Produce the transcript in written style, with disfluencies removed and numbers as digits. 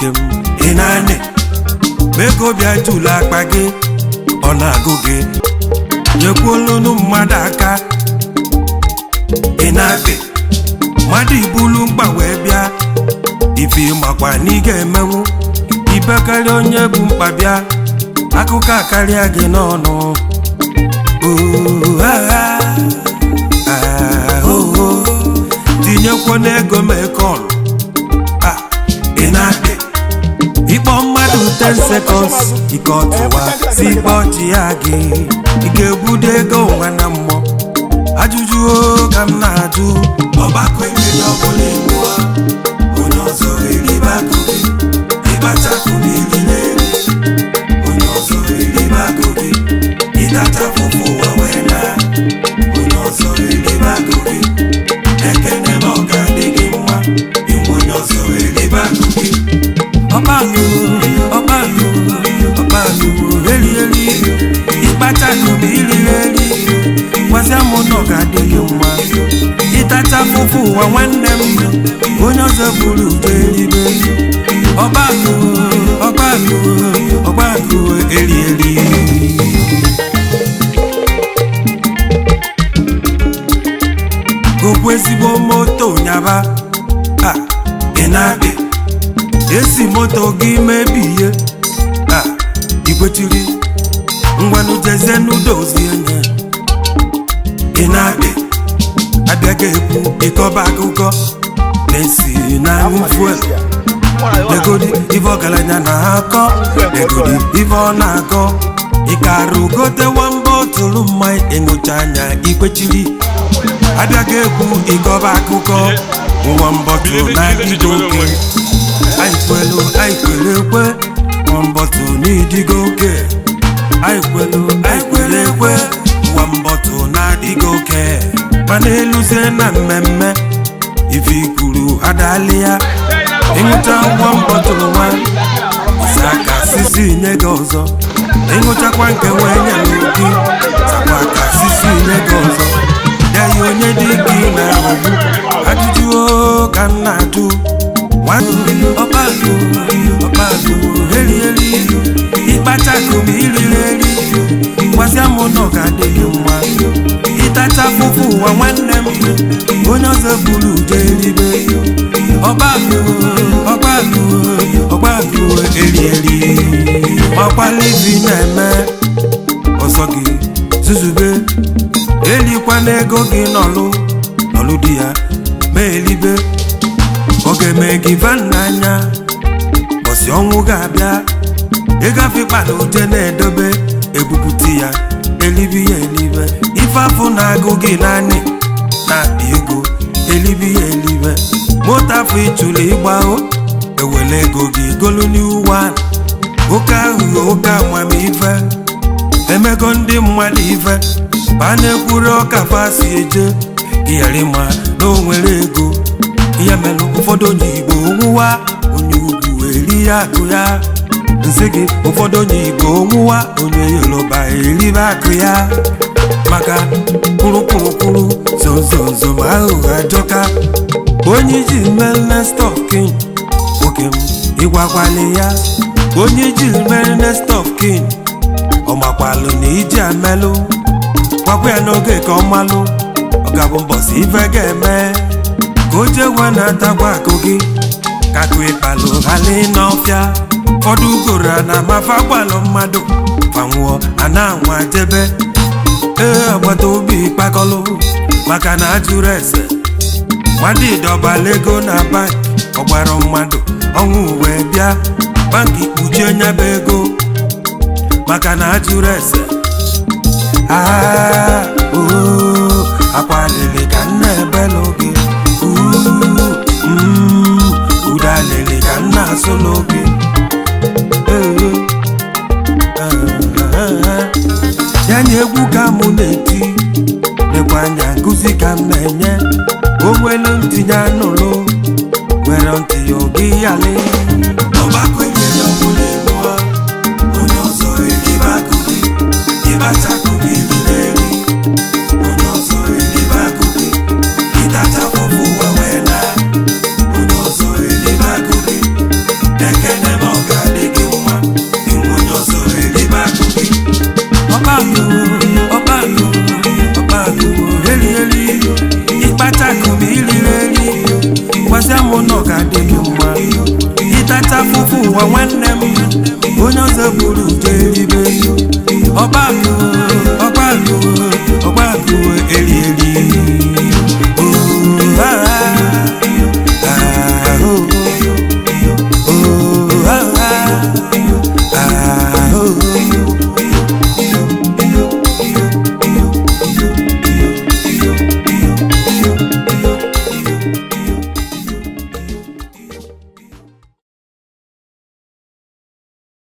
okem inane beko bia jula akpage ona agoge nyekwolunu mmadụ aka inabe mmadụ ibulu mgba wee bịa ifi makwa n'iga emenwu ibekari onye bụ mkpa bịa akụkọ akarịa gị n'ọnụ tinyekwo n'ego mekọlụ ịna-adị ịkpọ mmadụ 10 seconds ike ọtụwa si kpọchi ya gị ị ga-ebudo ego nwa na mmụọ ajụjụ ka m na-ajụ ọgbakọ emeri ọbụla egbua onye ọzọ eribe akụ gị ịkpachapụ n'ilile onye ọzọ eribe akụ gị ịtachapụpụ ụwa wee na onye ọzọ eribe akụ gị ekene na ọ ga-adị gị mma inwe onye ọzọ eribe akụ gị ọkpalụ eri ịkpachapụ ma ilile eri gwazia m na ọ ga-adị gị mma ịtachapụpụ ụwa nwanne m onye ọzọ buru udo eribe ọgbakụ eri gokwu ezigbo moto nyaba ị na-adị esi moto gị mebie ikwechiri ngwanụ jezie n'udozie nye ị na-adị abịaghị ekwu ịkọba akụkọ na-esi na fuel negodi ife ọgaranya na-akọ negodi ife ọ na-akọ ịkarụ gote nwamba otulu mmanya enyocha anya ikwechiri abịaghị ekwu ịkọba akụkọ nwambọtụ na-adịgo oke anyị kwere ekwe nwambọtụ n'ịdịgo oke anyị kwere ekwe nwambọtụ na-adịgo oke mana eluzie na mmemme ife ikwuru adali ya ịṅụcha nwambọtụ nwa saka sisi nye gị ọzọ ịṅụchakwa nke wee nye gị sakwa ka sisi nye gị ọzọ ya yi onye dị gị na-ahụbu ajụjụ ka m na-ajụ ọkpalụ eri ịkpachapụ ma iliri eri gwazia m na ọ ga-adị gị mma ịtachapụpụ ụwa nwanne m onye ọzọ buru udo eribe ọgbakụ eri ọkwalivi na-eme ọzọ gị zuzube elikwana ego gị n'ọlụ di ya ma elibe ọ ga-eme gị van n'anya bọsị ọnwụ ga-abịa ịgafe kpana uje na-edobe ebupụta ya elibi ya elibe ife afọ na-agụ gị naanị na-akpa ego elibi ya elibe moto afọ ịchụrụ ịgbao ewele ego gị golu n'iwa oke ahụghị oke amamife emego ndị mmadụ ife ba na-ekwuru ọka fasi eje ịghara ma na o nwere ego ihe melụ ụfọdụ onye Igbo onwụwa onye ugwu eri ya akụ ya nsị gị ụfọdụ onye Igbo onwụwa onye Yoruba eribe akụ ya maka kwurukwurukwuru zonzonzo ma ahụghị ajọka onye iji mmemme stọkin nwoke m ịgwakwali ya onye iji mmemme stọkin ọ makwalụ na iji amelụ gwakwa ya n'oge ka ọ malụ ọ ga-abụ mbọsị ife ga-eme ka o jegwa na-atakwa akụ gị kakụ ịkpalụ ghali n'ọfịa ụfọdụ ugoro na amafa gbalụ mmadụ fanwụọ a na-anwa jebe agbata obi kpakọlụ maka na ajụrụ ese mmadụ ịdọbala ego na bank ọgbara mmadụ ọnwụ wee bịa banki kpuchie nyaba ego maka na ajụrụ ese akwalili ka nna ebelu gị udalili ka nna asụlụ gị ya nye egwu ka mụ na-eti lekwa anya nkụzi ka m na-enye onwelu ntinye anụlụ nwere ntị ya oge yali ọgbakọ enyere ọbụla egbua onye ọzọ eribe akụ gị ịbachapụ gị eri onye ọzọ eribe akụ gị ịtachapụpụ ụwa wee na onye ọzọ eribe akụ gị ga-adị gị mma ịtacha afụfụ ụwa nwanne m onye ọzọ buru jeribe ọba akụ